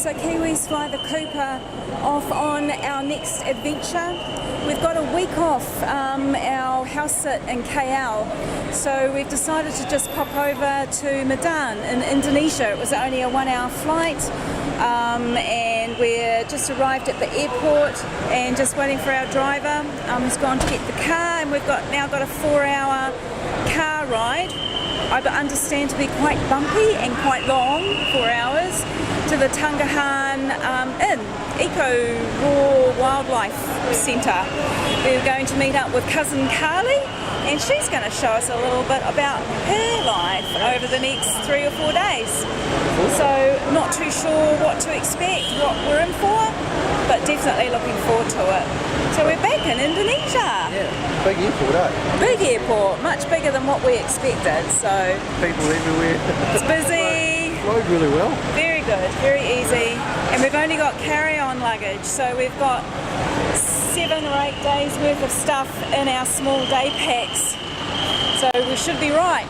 so Kiwis fly the Cooper off on our next adventure. We've got a week off our house sit in KL, so we've decided to just pop over to Medan in Indonesia. It was only a 1-hour flight, and we're just arrived at the airport and just waiting for our driver who's gone to get the car, and we've now got a 4-hour car ride. I understand to be quite bumpy and quite long, 4 hours, to the Tangkahan Inn, Eco Raw Wildlife Centre. We're going to meet up with cousin Carly, and she's going to show us a little bit about her life over the next 3 or 4 days. So not too sure what to expect, what we're in for, but definitely looking forward to it. So we're back in Indonesia. Yeah, big airport, eh? Big airport, much bigger than what we expected. So people everywhere. It's busy. Flowed really well. Very good, very easy. And we've only got carry-on luggage, so we've got 7 or 8 days worth of stuff in our small day packs. So we should be right.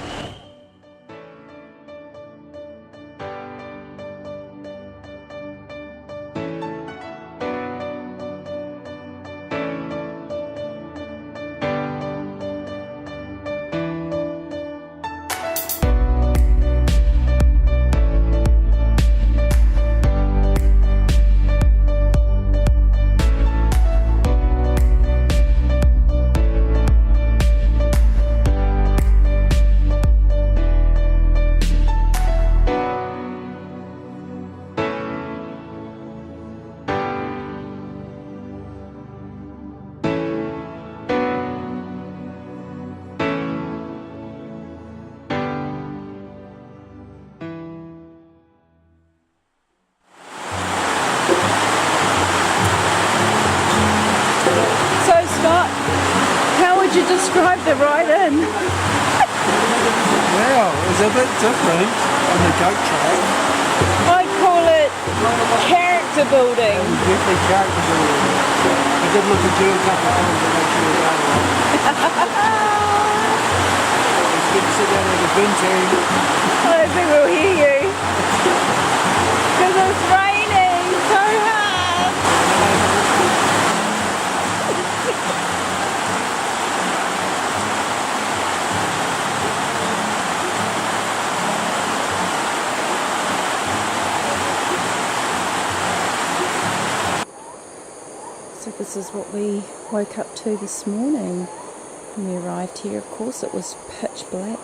Would you describe the ride in? Wow, it was a bit different on the goat track. I'd call it character building. It was definitely character building. I did look at you a couple of times to make sure you were going right. It's good to sit down with a Bintang. I don't think we'll hear you. Because it's raining so hard. So this is what we woke up to this morning. When we arrived here, of course, it was pitch black,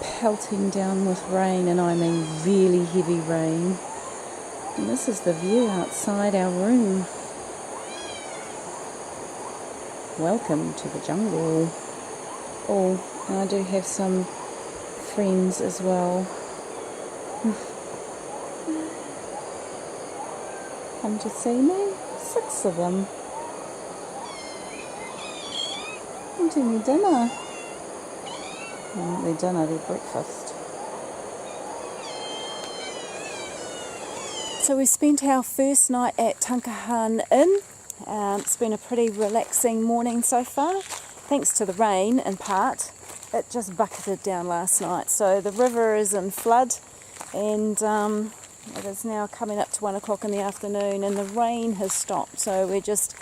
pelting down with rain, and I mean really heavy rain. And this is the view outside our room. Welcome to the jungle. Oh, and I do have some friends as well. Come to see me. 6 of them. Wanting their dinner. Not their dinner, their breakfast. So we spent our first night at Tangkahan Inn. It's been a pretty relaxing morning so far. Thanks to the rain in part. It just bucketed down last night. So the river is in flood, and it is now coming up to 1 o'clock in the afternoon, and the rain has stopped. So we're just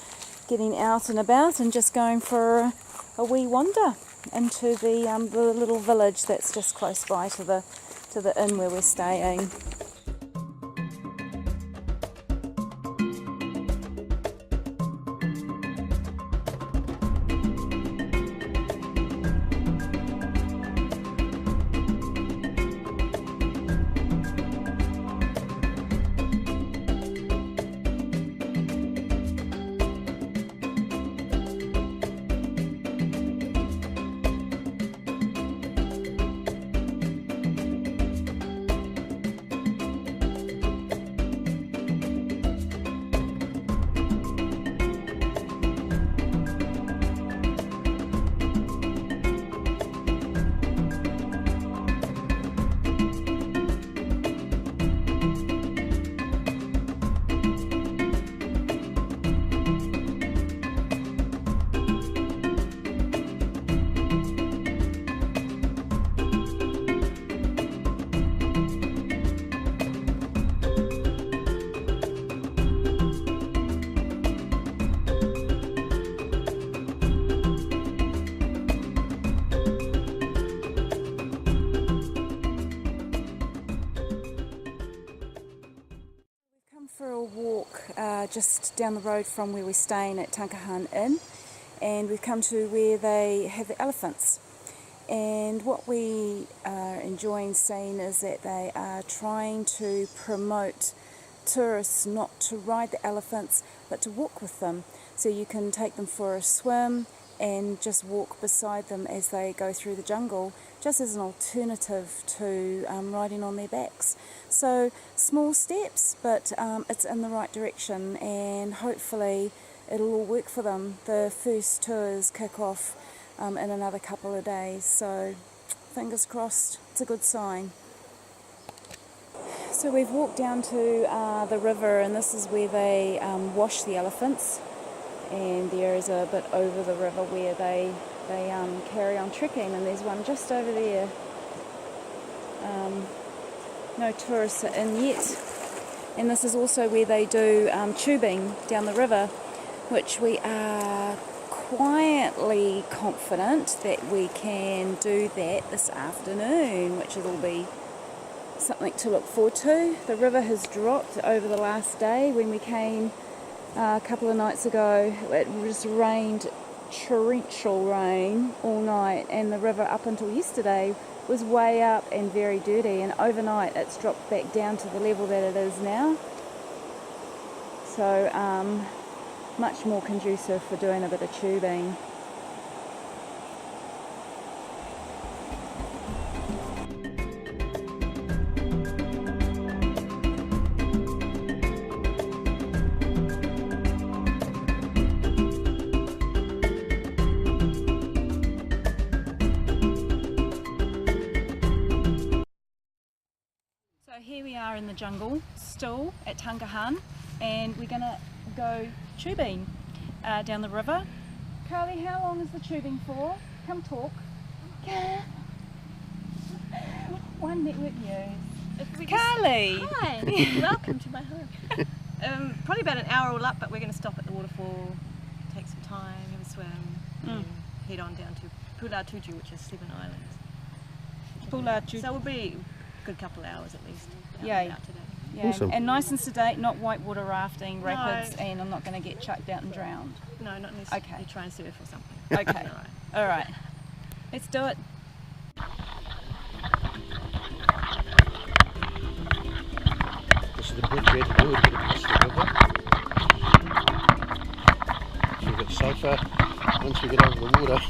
getting out and about and just going for a wee wander into the little village that's just close by to the inn where we're staying. just down the road from where we're staying at Tangkahan Inn, and we've come to where they have the elephants. And what we are enjoying seeing is that they are trying to promote tourists not to ride the elephants but to walk with them. So you can take them for a swim and just walk beside them as they go through the jungle, just as an alternative to riding on their backs. So small steps, but it's in the right direction, and hopefully it'll all work for them. The first tours kick off in another couple of days, so fingers crossed, it's a good sign. So we've walked down to the river, and this is where they wash the elephants, and there is a bit over the river where they carry on trekking, and there's one just over there. No tourists are in yet, and this is also where they do tubing down the river, which we are quietly confident that we can do that this afternoon, which will be something to look forward to. The river has dropped over the last day. When we came a couple of nights ago, it just rained torrential rain all night, and the river up until yesterday was way up and very dirty, and overnight it's dropped back down to the level that it is now. So much more conducive for doing a bit of tubing. So here we are in the jungle, still at Tangkahan, and we're going to go tubing down the river. Carly, how long is the tubing for? Come talk. One network news. Carly! Hi, welcome to my home. Probably about an hour all up, but we're going to stop at the waterfall, take some time, have a swim, and head on down to Pulau Tujuh, which is 7 islands. Pulau Tujuh. So we'll be a good couple of hours at least. Yay. Out today. Yeah, Awesome. and nice and sedate, not whitewater rafting, rapids, and I'm not going to get chucked out and drowned. No, not unless Okay. you try and surf or something. Okay, alright. Let's do it. This is the bridge here to do it across the river. So we've got safer once we get over the water.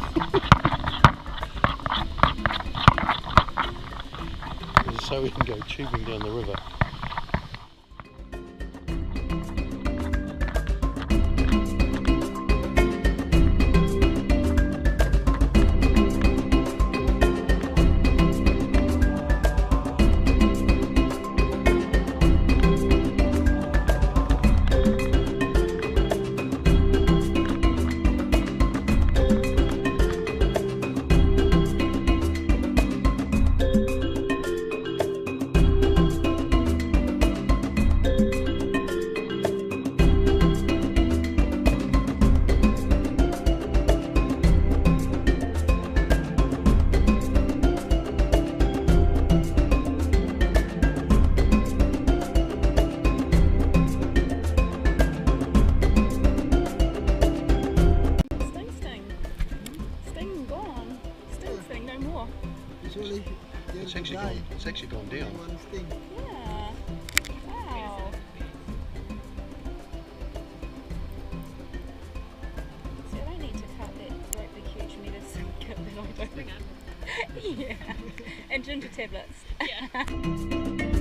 This is so we can go tubing down the river. It's actually gone down. Yeah. Wow. So I don't need to cut that great big huge medicine kit that I don't. Yeah. And ginger tablets. Yeah.